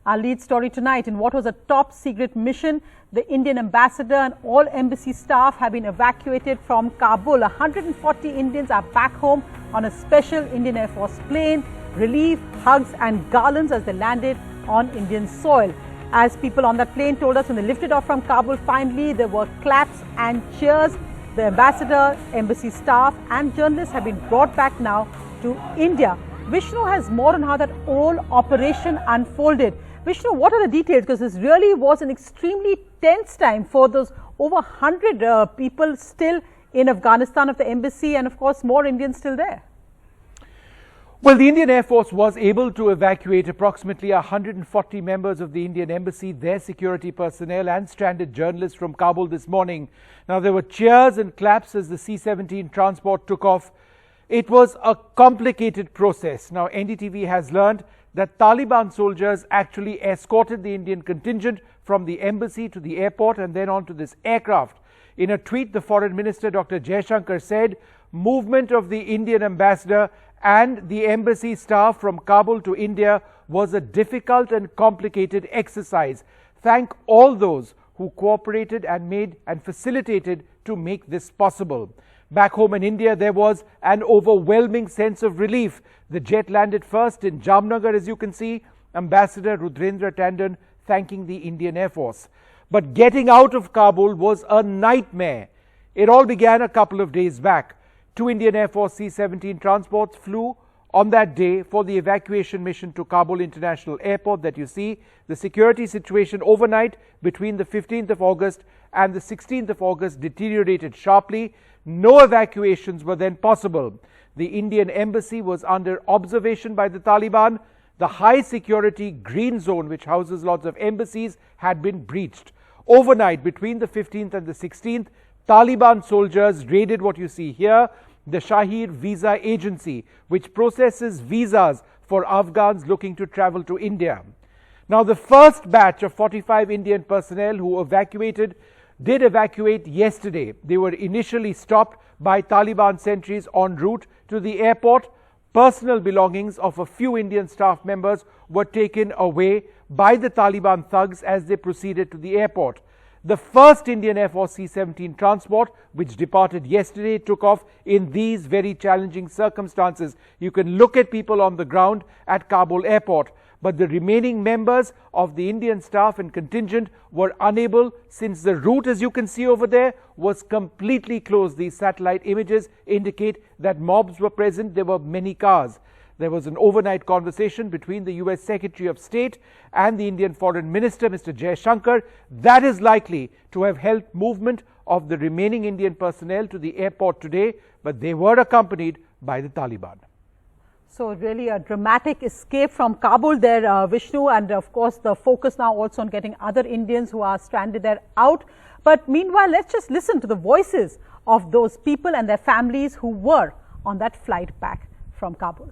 Our lead story tonight, in what was a top secret mission, the Indian ambassador and all embassy staff have been evacuated from Kabul. 140 Indians are back home on a special Indian Air Force plane. Relief, hugs and garlands as they landed on Indian soil. As people on that plane told us, when they lifted off from Kabul, finally there were claps and cheers. The ambassador, embassy staff and journalists have been brought back now to India. Vishnu has more on how that whole operation unfolded. Vishnu, what are the details? Because this really was an extremely tense time for those over 100 people still in Afghanistan of the embassy, and of course more Indians still there. Well, the Indian Air Force was able to evacuate approximately 140 members of the Indian Embassy, their security personnel and stranded journalists from Kabul this morning. Now, there were cheers and claps as the C-17 transport took off. It was a complicated process. Now, NDTV has learned that Taliban soldiers actually escorted the Indian contingent from the embassy to the airport and then onto this aircraft. In a tweet, the Foreign Minister, Dr. Jaishankar, said movement of the Indian ambassador and the embassy staff from Kabul to India was a difficult and complicated exercise. Thank all those who cooperated and made and facilitated to make this possible. Back home in India, there was an overwhelming sense of relief. The jet landed first in Jamnagar, as you can see. Ambassador Rudrendra Tandon thanking the Indian Air Force. But getting out of Kabul was a nightmare. It all began a couple of days back. 2 Indian Air Force C-17 transports flew on that day for the evacuation mission to Kabul International Airport that you see. The security situation overnight between the 15th of August and the 16th of August deteriorated sharply. No evacuations were then possible. The Indian embassy was under observation by the Taliban. The high security green zone, which houses lots of embassies, had been breached. Overnight between the 15th and the 16th, Taliban soldiers raided what you see here, the Shahid Visa Agency, which processes visas for Afghans looking to travel to India. Now, the first batch of 45 Indian personnel who did evacuate yesterday. They were initially stopped by Taliban sentries en route to the airport. Personal belongings of a few Indian staff members were taken away by the Taliban thugs as they proceeded to the airport. The first Indian Air Force C-17 transport, which departed yesterday, took off in these very challenging circumstances. You can look at people on the ground at Kabul airport, but the remaining members of the Indian staff and contingent were unable, since the route, as you can see over there, was completely closed. These satellite images indicate that mobs were present. There were many cars. There was an overnight conversation between the US Secretary of State and the Indian Foreign Minister, Mr. Jaishankar. That is likely to have helped movement of the remaining Indian personnel to the airport today, but they were accompanied by the Taliban. So really a dramatic escape from Kabul there, Vishnu, and of course the focus now also on getting other Indians who are stranded there out. But meanwhile, let's just listen to the voices of those people and their families who were on that flight back from Kabul.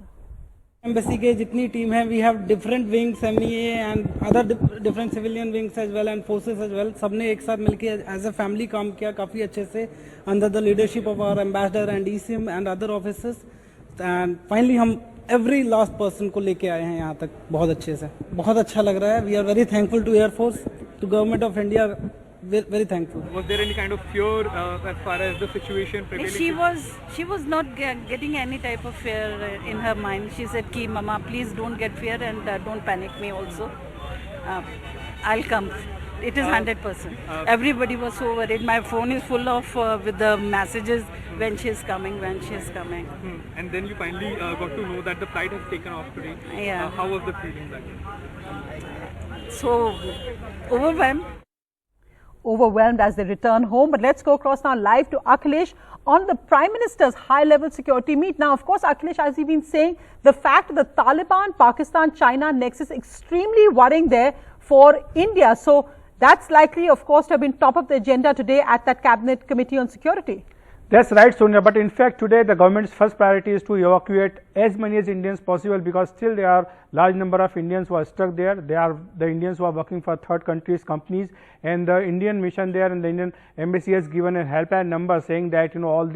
Embassy के जितनी team है, we have different wings, MEA and other different civilian wings as well and forces as well. सबने एक साथ मिलके as a family काम किया काफी अच्छे से under the leadership of our ambassador and ECM and other officers. And finally हम every last person को लेके आए हैं यहाँ तक बहुत अच्छे से. बहुत अच्छा लग रहा है. We are very thankful to Air Force, to Government of India. Very thankful. Was there any kind of fear as far as the situation prevailing? She was not getting any type of fear in her mind. She said, "Ki Mama, please don't get fear and don't panic me also. I'll come." It is 100%. Everybody was so worried. My phone is full of with the messages when she is coming, when she is coming. And then you finally got to know that the flight has taken off today. Yeah. How was the feeling like? So overwhelmed. Overwhelmed as they return home. But let's go across now live to Akhilesh on the Prime Minister's high-level security meet. Now, of course, Akhilesh, as we've been saying, the fact that the Taliban, Pakistan, China nexus extremely worrying there for India. So that's likely, of course, to have been top of the agenda today at that Cabinet Committee on Security. That's right, Sonia. But in fact, today the government's first priority is to evacuate as many as Indians possible, because still there are large number of Indians who are stuck there. They are the Indians who are working for third countries, companies, and the Indian mission there and the Indian embassy has given a helpline number saying that all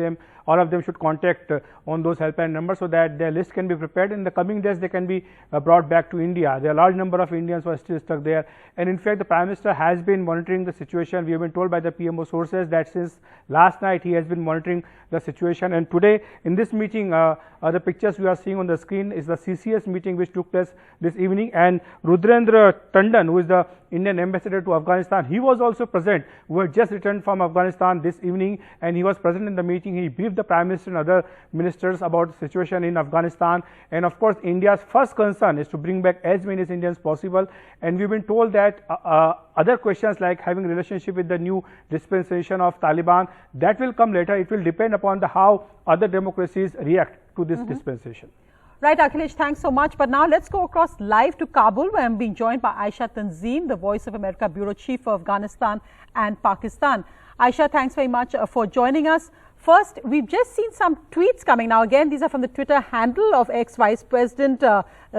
all of them should contact on those helpline numbers, so that their list can be prepared. In the coming days, they can be brought back to India. There are a large number of Indians who are still stuck there, and in fact the Prime Minister has been monitoring the situation. We have been told by the PMO sources that since last night he has been monitoring the situation, and today in this meeting, the pictures we are seeing on the screen is the CCS meeting which took place this evening, and Rudrendra Tandon, who is the Indian ambassador to Afghanistan, he was also present, who had just returned from Afghanistan this evening, and he was present in the meeting. He briefed the Prime Minister and other ministers about the situation in Afghanistan, and of course India's first concern is to bring back as many Indians possible, and we've been told that other questions like having relationship with the new dispensation of Taliban, that will come later. It will depend upon how other democracies react to this dispensation. Right, Akhilesh, thanks so much. But now let's go across live to Kabul, where I'm being joined by Aisha Tanzim, the Voice of America Bureau Chief for Afghanistan and Pakistan. Aisha, thanks very much for joining us. First, we've just seen some tweets coming. Now, again, these are from the Twitter handle of ex-Vice President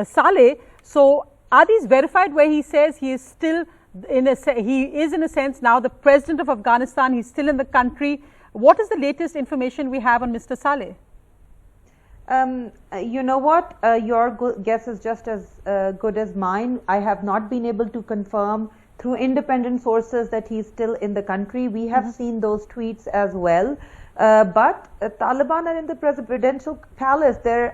Saleh. So, are these verified, where he says he is still, in a sense now the President of Afghanistan, he's still in the country? What is the latest information we have on Mr. Saleh? You know what, your guess is just as good as mine. I have not been able to confirm through independent sources that he's still in the country. We have seen those tweets as well. But Taliban are in the presidential palace. They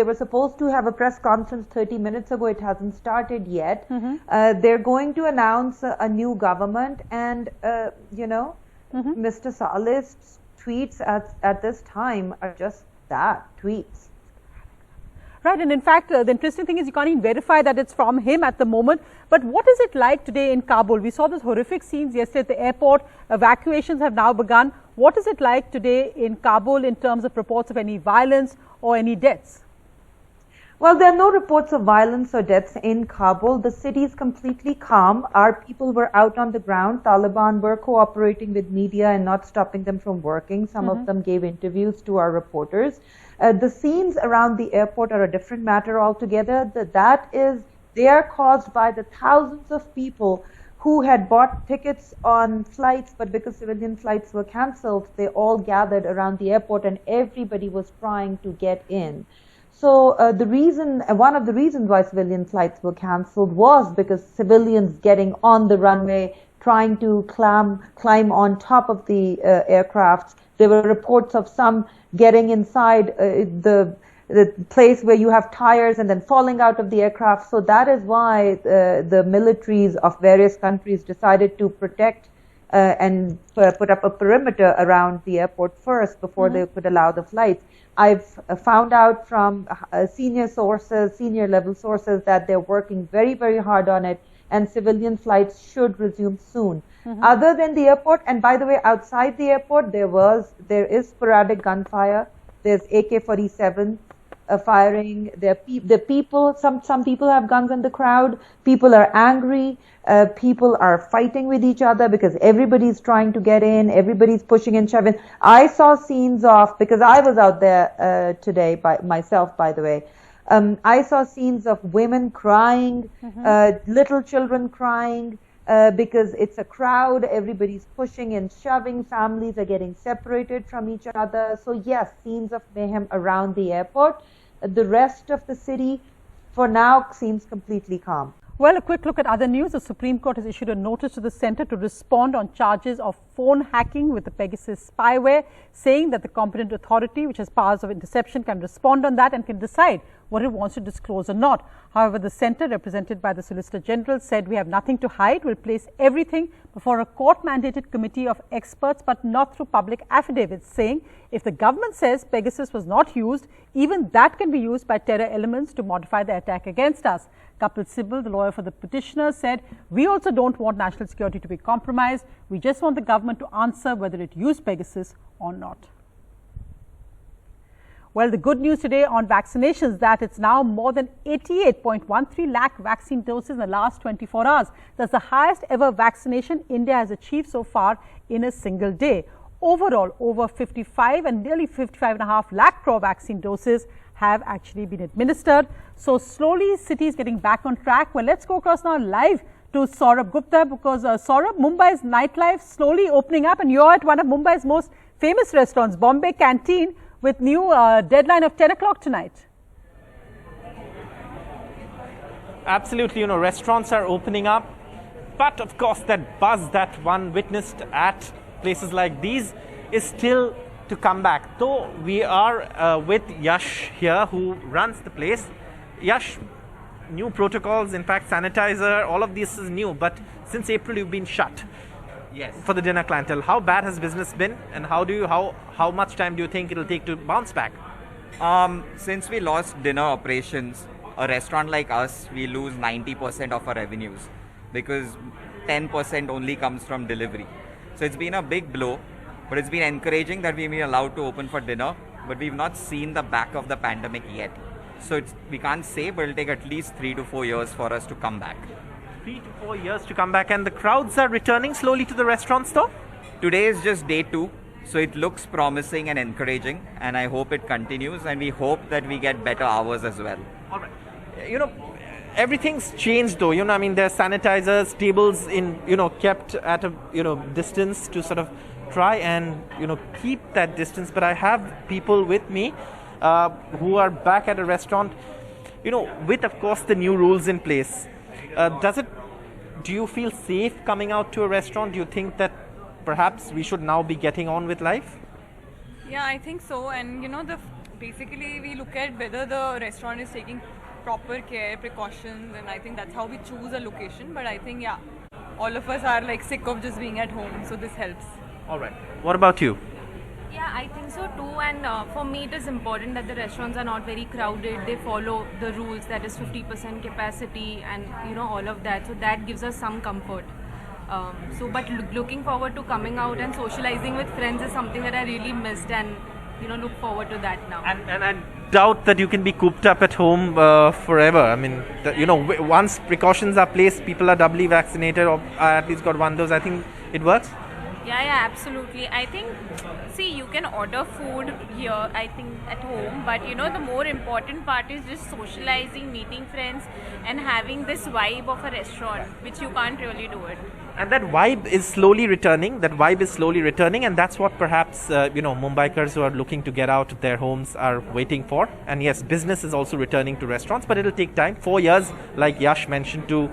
were supposed to have a press conference 30 minutes ago. It hasn't started yet. They're going to announce a new government, and Mr. Saleh's tweets at this time are just that, tweets. Right, and in fact, the interesting thing is you can't even verify that it's from him at the moment. But what is it like today in Kabul? We saw those horrific scenes yesterday at the airport. Evacuations have now begun. What is it like today in Kabul in terms of reports of any violence or any deaths? Well, there are no reports of violence or deaths in Kabul. The city is completely calm. Our people were out on the ground. Taliban were cooperating with media and not stopping them from working. Some of them gave interviews to our reporters. The scenes around the airport are a different matter altogether. They are caused by the thousands of people who had bought tickets on flights, but because civilian flights were cancelled, they all gathered around the airport and everybody was trying to get in. So one of the reasons why civilian flights were cancelled was because civilians getting on the runway, trying to climb on top of the aircraft. There were reports of some getting inside the place where you have tires and then falling out of the aircraft. So that is why the militaries of various countries decided to protect and put up a perimeter around the airport first before they could allow the flights. I've found out from senior level sources that they're working very, very hard on it, and civilian flights should resume soon. Other than the airport, and by the way, outside the airport, there is sporadic gunfire. There's AK-47 firing. Some people have guns in the crowd. People are angry. People are fighting with each other because everybody's trying to get in. Everybody's pushing and shoving. I saw scenes because I was out there today by myself, by the way. I saw scenes of women crying, little children crying, because it's a crowd. Everybody's pushing and shoving. Families are getting separated from each other. So yes, scenes of mayhem around the airport. The rest of the city, for now, seems completely calm. Well, a quick look at other news. The Supreme Court has issued a notice to the centre to respond on charges of phone hacking with the Pegasus spyware, saying that the competent authority, which has powers of interception, can respond on that and can decide what it wants to disclose or not. However, the centre, represented by the Solicitor General, said we have nothing to hide. We'll place everything before a court-mandated committee of experts, but not through public affidavits, saying if the government says Pegasus was not used, even that can be used by terror elements to modify the attack against us. Kapil Sibal, the lawyer for the petitioner, said, we also don't want national security to be compromised. We just want the government to answer whether it used Pegasus or not. Well, the good news today on vaccinations that it's now more than 88.13 lakh vaccine doses in the last 24 hours. That's the highest ever vaccination India has achieved so far in a single day. Overall, over 55 and nearly 55.5 lakh crore vaccine doses have actually been administered. So slowly, cities getting back on track. Well, let's go across now live to Saurabh Gupta, because Saurabh, Mumbai's nightlife slowly opening up, and you're at one of Mumbai's most famous restaurants, Bombay Canteen, with new deadline of 10 o'clock tonight. Absolutely, restaurants are opening up. But of course, that buzz that one witnessed at places like these is still to come back. Though we are with Yash here, who runs the place. Yash, new protocols, in fact, sanitizer, all of this is new. But since April, you've been shut. Yes. For the dinner clientele. How bad has business been, and how much time do you think it'll take to bounce back? Since we lost dinner operations, a restaurant like us, we lose 90% of our revenues because 10% only comes from delivery. So it's been a big blow, but it's been encouraging that we've been allowed to open for dinner, but we've not seen the back of the pandemic yet. So we can't say, but it'll take at least 3 to 4 years for us to come back. 3 to 4 years to come back, and the crowds are returning slowly to the restaurants though? Today is just day 2, so it looks promising and encouraging, and I hope it continues, and we hope that we get better hours as well. All right. Everything's changed though, there's sanitizers, tables kept at a, distance to sort of try and, keep that distance. But I have people with me who are back at a restaurant, with of course the new rules in place. Do you feel safe coming out to a restaurant? Do you think that perhaps we should now be getting on with life? Yeah, I think so. And basically we look at whether the restaurant is taking proper care, precautions, and I think that's how we choose a location. But I think, yeah, all of us are like sick of just being at home, so this helps. All right. What about you? Yeah, I think so too, and for me it is important that the restaurants are not very crowded. They follow the rules, that is 50% capacity and all of that, so that gives us some comfort. But looking forward to coming out and socializing with friends is something that I really missed, and look forward to that now. And I doubt that you can be cooped up at home forever. Once precautions are placed, people are doubly vaccinated or at least got one dose, I think it works. Yeah, absolutely. I think, you can order food here, I think, at home, but the more important part is just socializing, meeting friends, and having this vibe of a restaurant, which you can't really do it. And that vibe is slowly returning. And that's what perhaps, Mumbaikars who are looking to get out of their homes are waiting for. And yes, business is also returning to restaurants, but it'll take time, 4 years, like Yash mentioned, to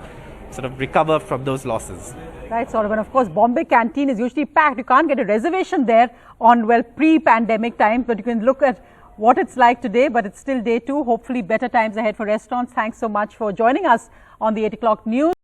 sort of recover from those losses. Right, sort of. And of course, Bombay Canteen is usually packed. You can't get a reservation there on, pre-pandemic times, but you can look at what it's like today, but it's still day 2. Hopefully better times ahead for restaurants. Thanks so much for joining us on the 8 o'clock news.